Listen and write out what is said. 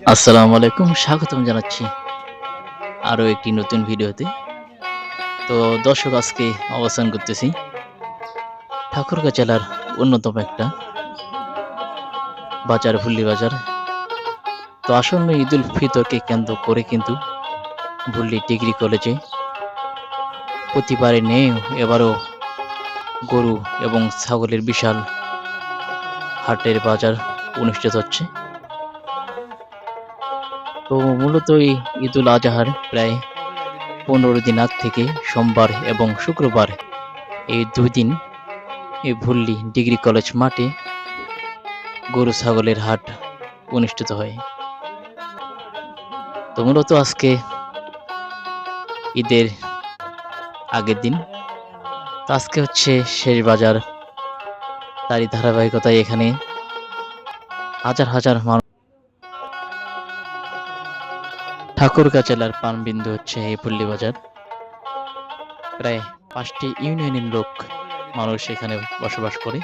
আসসালামু আলাইকুম, স্বাগতম জানাচ্ছি আরো একটি নতুন ভিডিওতে। তো দর্শক, আজকে অবস্থান করতেছি ঠাকুরগাঁও জেলার অন্যতম একটা বাজার, ভুল্লি বাজার। তো আসন্ন ঈদুল ফিতরকে কেন্দ্র করে কিন্তু ভুল্লি ডিগ্রি কলেজে প্রতিবারে নেই, এবারও গরু এবং ছাগলের বিশাল হাটের বাজার অনুষ্ঠিত হচ্ছে। তো মূলত এই ঈদুল আজহার প্রায় 15 দিন আগ থেকে সোমবার এবং শুক্রবার, এই 2 দিন এই ভুল্লি ডিগ্রি কলেজ মাঠে গরু ছাগলের হাট অনুষ্ঠিত হয়। তো মূলত আজকে ঈদের আগের দিন। তো আজকে হচ্ছে শেষ বাজার। তারই ধারাবাহিকতায় এখানে হাজার হাজার মানুষ, ঠাকুরগাঁও জেলার প্রাণবিন্দু হচ্ছে এই পল্লী বাজার। প্রায় 5টি ইউনিয়নের মানুষ এখানে বসবাস করে।